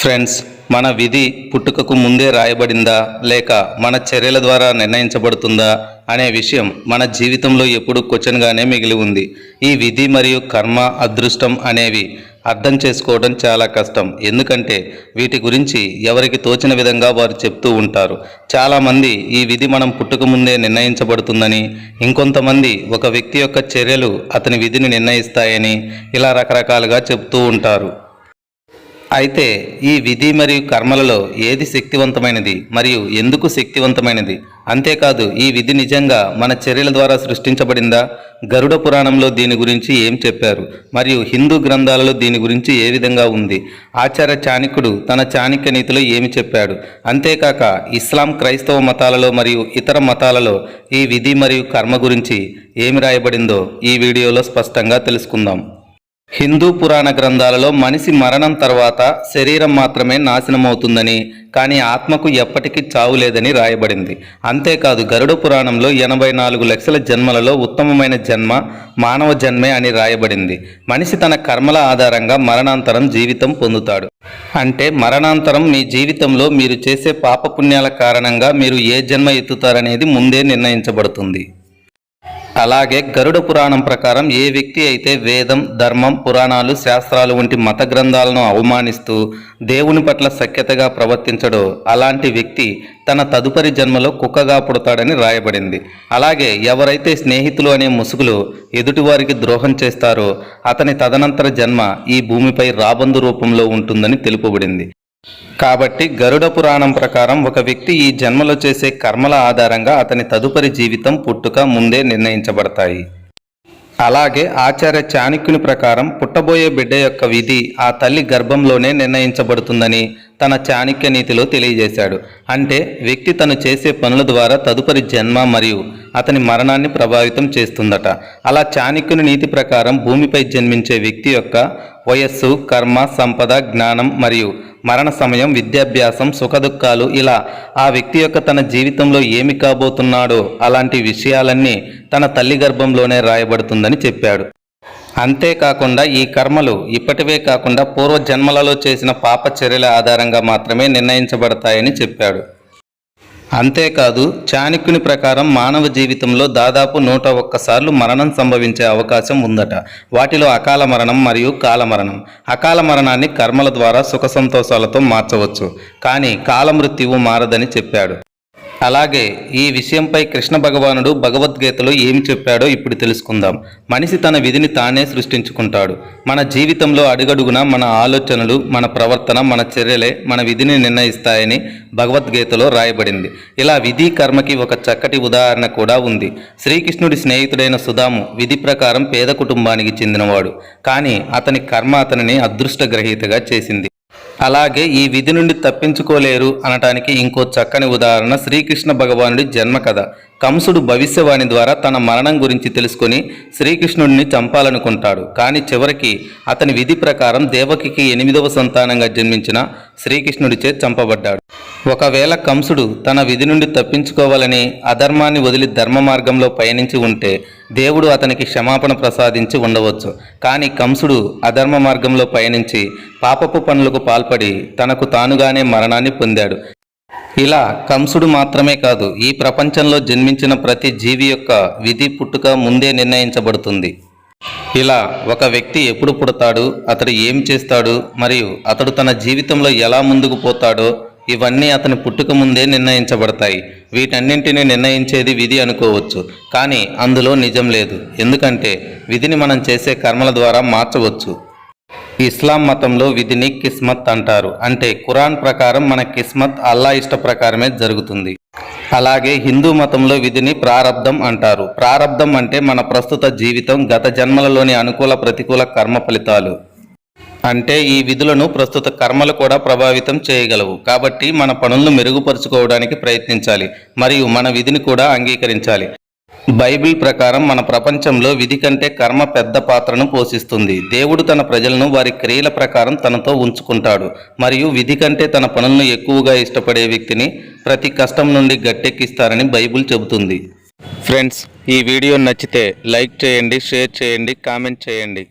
Friends, మన విధి పుట్టుకకు ముందే రాయబడిందా లేక మన చర్యల ద్వారా నిర్ణయించబడుతుందా అనే విషయం మన జీవితంలో ఎప్పుడూ క్వశ్చన్గానే మిగిలి ఉంది. ఈ విధి మరియు కర్మ, అదృష్టం అనేవి అర్థం చేసుకోవడం చాలా కష్టం. ఎందుకంటే వీటి గురించి ఎవరికి తోచిన విధంగా వారు చెప్తూ ఉంటారు. చాలామంది ఈ విధి మనం పుట్టుక ముందే నిర్ణయించబడుతుందని, ఇంకొంతమంది ఒక వ్యక్తి యొక్క చర్యలు అతని విధిని నిర్ణయిస్తాయని ఇలా రకరకాలుగా చెప్తూ ఉంటారు. అయితే ఈ విధి మరియు కర్మలలో ఏది శక్తివంతమైనది మరియు ఎందుకు శక్తివంతమైనది? అంతేకాదు, ఈ విధి నిజంగా మన చర్యల ద్వారా సృష్టించబడిందా? గరుడ పురాణంలో దీని గురించి ఏం చెప్పారు మరియు హిందూ గ్రంథాలలో దీని గురించి ఏ విధంగా ఉంది? ఆచార్య చాణక్యుడు తన చాణక్య నీతిలో ఏమి చెప్పాడు? అంతేకాక ఇస్లాం, క్రైస్తవ మతాలలో మరియు ఇతర మతాలలో ఈ విధి మరియు కర్మ గురించి ఏమి రాయబడిందో ఈ వీడియోలో స్పష్టంగా తెలుసుకుందాం. హిందూ పురాణ గ్రంథాలలో మనిషి మరణం తర్వాత శరీరం మాత్రమే నాశనమవుతుందని, కానీ ఆత్మకు ఎప్పటికీ చావు లేదని రాయబడింది. అంతేకాదు, గరుడ పురాణంలో 84 లక్షల జన్మలలో ఉత్తమమైన జన్మ మానవ జన్మే అని రాయబడింది. మనిషి తన కర్మల ఆధారంగా మరణాంతరం జీవితం పొందుతాడు. అంటే మరణాంతరం మీ జీవితంలో మీరు చేసే పాపపుణ్యాల కారణంగా మీరు ఏ జన్మ ఎత్తుతారనేది ముందే నిర్ణయించబడుతుంది. అలాగే గరుడ పురాణం ప్రకారం ఏ వ్యక్తి అయితే వేదం, ధర్మం, పురాణాలు, శాస్త్రాలు వంటి మత గ్రంథాలను అవమానిస్తూ దేవుని పట్ల సఖ్యతగా ప్రవర్తించడో అలాంటి వ్యక్తి తన తదుపరి జన్మలో కుక్కగా పుడతాడని రాయబడింది. అలాగే ఎవరైతే స్నేహితులు అనే ముసుగులో ఎదుటివారికి ద్రోహం చేస్తారో అతని తదనంతర జన్మ ఈ భూమిపై రాబందు రూపంలో ఉంటుందని తెలుపబడింది. కాబట్టి గరుడ పురాణం ప్రకారం ఒక వ్యక్తి ఈ జన్మలో చేసే కర్మల ఆధారంగా అతని తదుపరి జీవితం, పుట్టుక ముందే నిర్ణయించబడతాయి. అలాగే ఆచార్య చాణక్యుని ప్రకారం పుట్టబోయే బిడ్డ యొక్క విధి ఆ తల్లి గర్భంలోనే నిర్ణయించబడుతుందని తన చాణక్య నీతిలో తెలియజేశాడు. అంటే వ్యక్తి తను చేసే పనుల ద్వారా తదుపరి జన్మ మరియు అతని మరణాన్ని ప్రభావితం చేస్తుందట. అలా చాణక్యుని నీతి ప్రకారం భూమిపై జన్మించే వ్యక్తి యొక్క వయస్సు, కర్మ, సంపద, జ్ఞానం మరియు మరణ సమయం, విద్యాభ్యాసం, సుఖదుఖాలు ఇలా ఆ వ్యక్తి యొక్క తన జీవితంలో ఏమి కాబోతున్నాడో అలాంటి విషయాలన్నీ తన తల్లి గర్భంలోనే రాయబడుతుందని చెప్పాడు. అంతేకాకుండా ఈ కర్మలు ఇప్పటివే కాకుండా పూర్వ జన్మలలో చేసిన పాప చర్యల ఆధారంగా మాత్రమే నిర్ణయించబడతాయని చెప్పాడు. అంతేకాదు, చాణక్యుని ప్రకారం మానవ జీవితంలో దాదాపు 101 సార్లు మరణం సంభవించే అవకాశం ఉందట. వాటిలో అకాల మరణం మరియు కాలమరణం. అకాల మరణాన్ని కర్మల ద్వారా సుఖ సంతోషాలతో మార్చవచ్చు, కానీ కాలమృత్యువు మారదని చెప్పాడు. అలాగే ఈ విషయంపై కృష్ణ భగవానుడు భగవద్గీతలో ఏమి చెప్పాడో ఇప్పుడు తెలుసుకుందాం. మనిషి తన విధిని తానే సృష్టించుకుంటాడు. మన జీవితంలో అడుగడుగునా మన ఆలోచనలు, మన ప్రవర్తన, మన చర్యలే మన విధిని నిర్ణయిస్తాయని భగవద్గీతలో రాయబడింది. ఇలా విధి, కర్మకి ఒక చక్కటి ఉదాహరణ కూడా ఉంది. శ్రీకృష్ణుడి స్నేహితుడైన సుధాము విధి ప్రకారం పేద కుటుంబానికి చెందినవాడు, కానీ అతని కర్మ అతనిని అదృష్టగ్రహీతగా చేసింది. అలాగే ఈ విధి నుండి తప్పించుకోలేరు అనటానికి ఇంకో చక్కని ఉదాహరణ శ్రీకృష్ణ భగవానుడి జన్మ కథ. కంసుడు భవిష్యవాణి ద్వారా తన మరణం గురించి తెలుసుకొని శ్రీకృష్ణుడిని చంపాలనుకుంటాడు. కానీ చివరికి అతని విధి ప్రకారం దేవకికి 8వ సంతానంగా జన్మించిన శ్రీకృష్ణుడిచే చంపబడ్డాడు. ఒకవేళ కంసుడు తన విధి నుండి తప్పించుకోవాలని అధర్మాన్ని వదిలి ధర్మ మార్గంలో పయనించి ఉంటే దేవుడు అతనికి క్షమాపణ ప్రసాదించి ఉండవచ్చు. కానీ కంసుడు అధర్మ మార్గంలో పయనించి పాపపు పనులకు పాల్పడి తనకు తానుగానే మరణాన్ని పొందాడు. ఇలా కంసుడు మాత్రమే కాదు, ఈ ప్రపంచంలో జన్మించిన ప్రతి జీవి యొక్క విధి, పుట్టుక ముందే నిర్ణయించబడుతుంది. ఇలా ఒక వ్యక్తి ఎప్పుడు పుడతాడు, అతడు ఏం చేస్తాడు మరియు అతడు తన జీవితంలో ఎలా ముందుకు పోతాడో ఇవన్నీ అతని పుట్టుక ముందే నిర్ణయించబడతాయి. వీటన్నింటినీ నిర్ణయించేది విధి అనుకోవచ్చు, కానీ అందులో నిజం లేదు. ఎందుకంటే విధిని మనం చేసే కర్మల ద్వారా మార్చవచ్చు. ఇస్లాం మతంలో విధిని కిస్మత్ అంటారు. అంటే ఖురాన్ ప్రకారం మన కిస్మత్ అల్లా ఇష్ట ప్రకారమే జరుగుతుంది. అలాగే హిందూ మతంలో విధిని ప్రారబ్ధం అంటారు. ప్రారబ్ధం అంటే మన ప్రస్తుత జీవితం, గత జన్మలలోని అనుకూల, ప్రతికూల కర్మ ఫలితాలు. అంటే ఈ విధులను ప్రస్తుత కర్మలు కూడా ప్రభావితం చేయగలవు. కాబట్టి మన పనులను మెరుగుపరుచుకోవడానికి ప్రయత్నించాలి మరియు మన విధిని కూడా అంగీకరించాలి. బైబిల్ ప్రకారం మన ప్రపంచంలో విధి కంటే కర్మ పెద్ద పాత్రను పోషిస్తుంది. దేవుడు తన ప్రజలను వారి క్రియల ప్రకారం తనతో ఉంచుకుంటాడు మరియు విధి కంటే తన పనులను ఎక్కువగా ఇష్టపడే వ్యక్తిని ప్రతి కష్టం నుండి గట్టెక్కిస్తారని బైబిల్ చెబుతుంది. ఫ్రెండ్స్, ఈ వీడియో నచ్చితే లైక్ చేయండి, షేర్ చేయండి, కామెంట్ చేయండి.